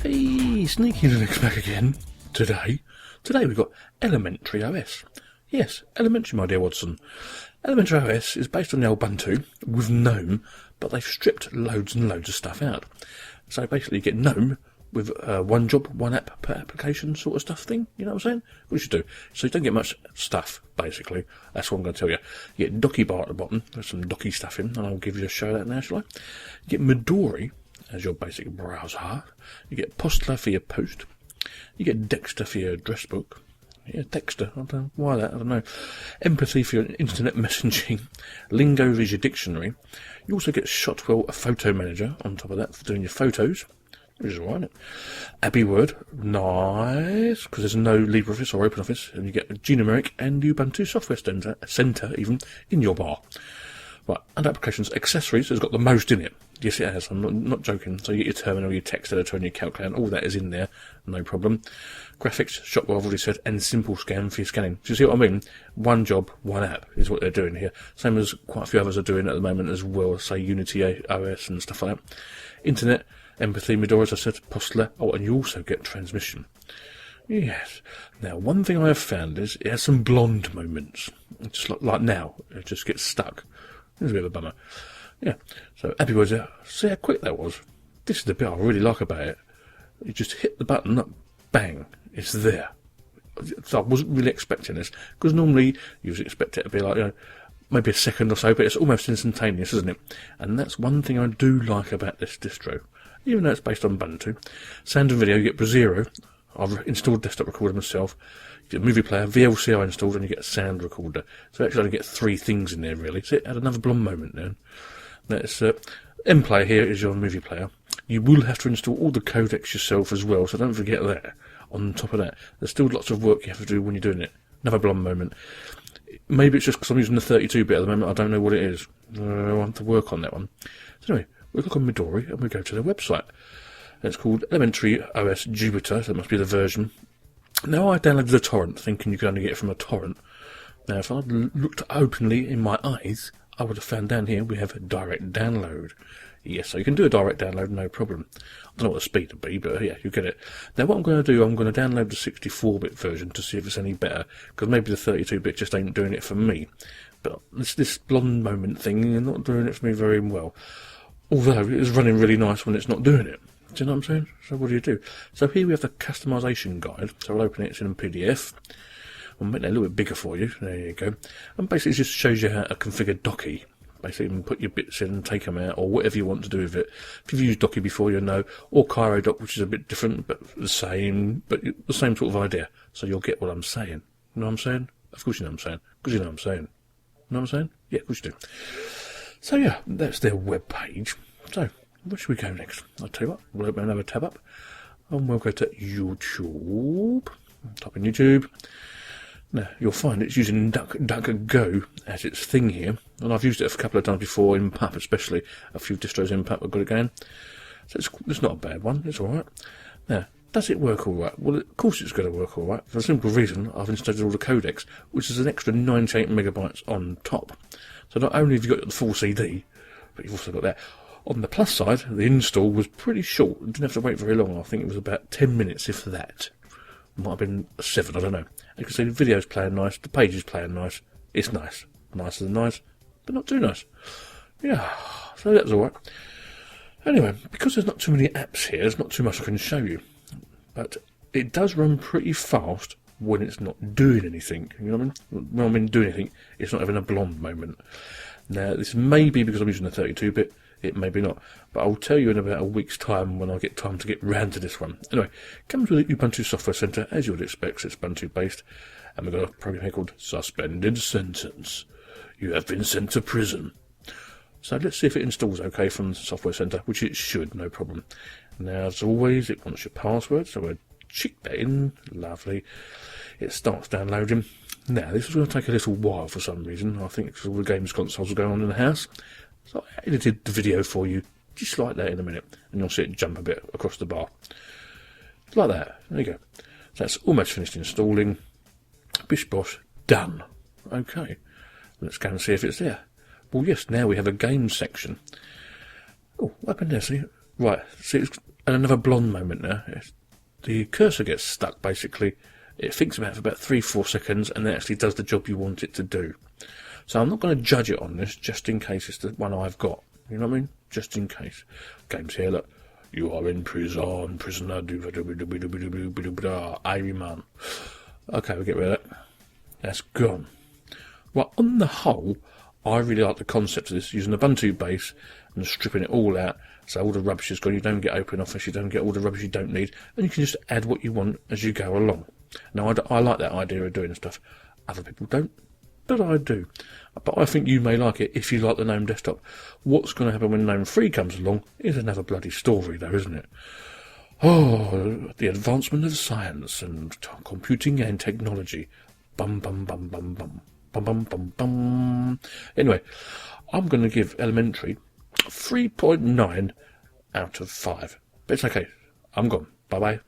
Hey, Sneekylinux back again. Today we've got Elementary OS. Yes, Elementary, my dear Watson. Elementary OS is based on the Ubuntu with Gnome, but they've stripped loads and loads of stuff out. So basically you get Gnome with one job, one app per application sort of stuff thing, you know what I'm saying? What you should do. So you don't get much stuff, basically. That's what I'm going to tell you. You get Docky bar at the bottom, there's some Docky stuff in, and I'll give you a show of that now, shall I? You get Midori as your basic browser. You get Postler for your post. You get Dexter for your address book. Yeah, Dexter, I don't know why that, I don't know. Empathy for your internet messaging. Lingo is your dictionary. You also get Shotwell, a photo manager, on top of that for doing your photos, which is alright. Abbey Word, nice, because there's no LibreOffice or OpenOffice, and you get a generic and Ubuntu Software Center even in your bar. Right, and applications, accessories has got the most in it. Yes, it has. I'm not joking. So you get your terminal, your text editor, and your calculator. All that is in there, no problem. Graphics, Shotwell, I've already said, and Simple Scan for your scanning. Do you see what I mean? One job, one app is what they're doing here. Same as quite a few others are doing at the moment as well, say Unity OS and stuff like that. Internet, Empathy, Midori, as I said, Postler. Oh, and you also get transmission. Yes. Now, one thing I have found is it has some blonde moments. Just like now, it just gets stuck. It's a bit of a bummer. Yeah, so Happy Words there. See how quick that was? This is the bit I really like about it. You just hit the button, bang, it's there. So I wasn't really expecting this, because normally you expect it to be like, you know, maybe a second or so, but it's almost instantaneous, isn't it? And that's one thing I do like about this distro, even though it's based on Ubuntu. Sound and video, you get Brasero. I've installed desktop recorder myself. You get a movie player, VLC I installed, and you get a sound recorder. So actually I only get three things in there really. So it had another blonde moment then. That's M-Player here is your movie player. You will have to install all the codecs yourself as well, so don't forget that. On top of that, there's still lots of work you have to do when you're doing it. Another blonde moment. Maybe it's just because I'm using the 32-bit at the moment, I don't know what it is. I want to work on that one. So anyway, we click on Midori and we go to their website. It's called Elementary OS Jupiter, so that must be the version. Now I downloaded a torrent, thinking you could only get it from a torrent. Now if I'd looked openly in my eyes, I would have found down here we have a direct download. Yes, so you can do a direct download, no problem. I don't know what the speed would be, but yeah, you get it. Now what I'm going to do, I'm going to download the 64-bit version to see if it's any better, because maybe the 32-bit just ain't doing it for me. But this blonde moment thing, you're not doing it for me very well. Although it is running really nice when it's not doing it. Do you know what I'm saying? So what do? So here we have the customization guide. So I'll open it, it's in a PDF. I'll make that a little bit bigger for you. There you go. And basically it just shows you how to configure Docky. Basically you can put your bits in and take them out, or whatever you want to do with it. If you've used Docky before, you'll know. Or CairoDoc, which is a bit different, but the same sort of idea. So you'll get what I'm saying. You know what I'm saying? Of course you know what I'm saying. Because you know what I'm saying. You know what I'm saying? Yeah, of course you do. So yeah, that's their web page. So where should we go next? I'll tell you what, we'll open another tab up and we'll go to YouTube. Type in YouTube. Now, you'll find it's using DuckDuckGo as its thing here, and I've used it a couple of times before, in PUP especially. A few distros in PUP I've got it going. So it's not a bad one, it's alright. Now, does it work alright? Well, of course it's going to work alright, for the simple reason I've installed all the codecs, which is an extra 98 megabytes on top. So not only have you got the full CD, but you've also got that. On the plus side, the install was pretty short. You didn't have to wait very long. I think it was about 10 minutes, if that. Might have been 7, I don't know. You can see the video's playing nice, the page is playing nice. It's nice. Nicer than nice, but not too nice. Yeah, so that was alright. Anyway, because there's not too many apps here, there's not too much I can show you. But it does run pretty fast when it's not doing anything. You know what I mean? When I mean doing anything, it's not having a blonde moment. Now, this may be because I'm using the 32-bit. It may be not, but I'll tell you in about a week's time when I get time to get round to this one. Anyway, it comes with the Ubuntu Software Center, as you would expect. It's Ubuntu based, and we've got a program here called Suspended Sentence. You have been sent to prison. So let's see if it installs okay from the Software Center, which it should, no problem. Now, as always, it wants your password, so we'll check that in. Lovely. It starts downloading. Now, this is going to take a little while for some reason. I think because all the games consoles are going on in the house. So I edited the video for you, just like that in a minute, and you'll see it jump a bit across the bar. Like that. There you go. So that's almost finished installing. Bish bosh, done. Okay. Let's go and see if it's there. Well, yes, now we have a games section. Oh, what happened there? See? Right, see, And another blonde moment now. The cursor gets stuck, basically. It thinks about it for about 3-4 seconds and then actually does the job you want it to do. So I'm not going to judge it on this, just in case it's the one I've got. You know what I mean? Just in case. Game's here, look. You are in prison, prisoner, Irie man. Okay, we'll get rid of that. That's gone. Well, on the whole, I really like the concept of this, using the Ubuntu base and stripping it all out, so all the rubbish is gone, you don't get open office, you don't get all the rubbish you don't need, and you can just add what you want as you go along. Now, I like that idea of doing stuff. Other people don't, but I do. But I think you may like it if you like the Gnome desktop. What's going to happen when Gnome 3 comes along is another bloody story, though, isn't it? Oh, the advancement of science and computing and technology. Bum, bum, bum, bum, bum. Bum, bum, bum, bum. Anyway, I'm going to give Elementary 3.9 out of 5. But it's okay. I'm gone. Bye-bye.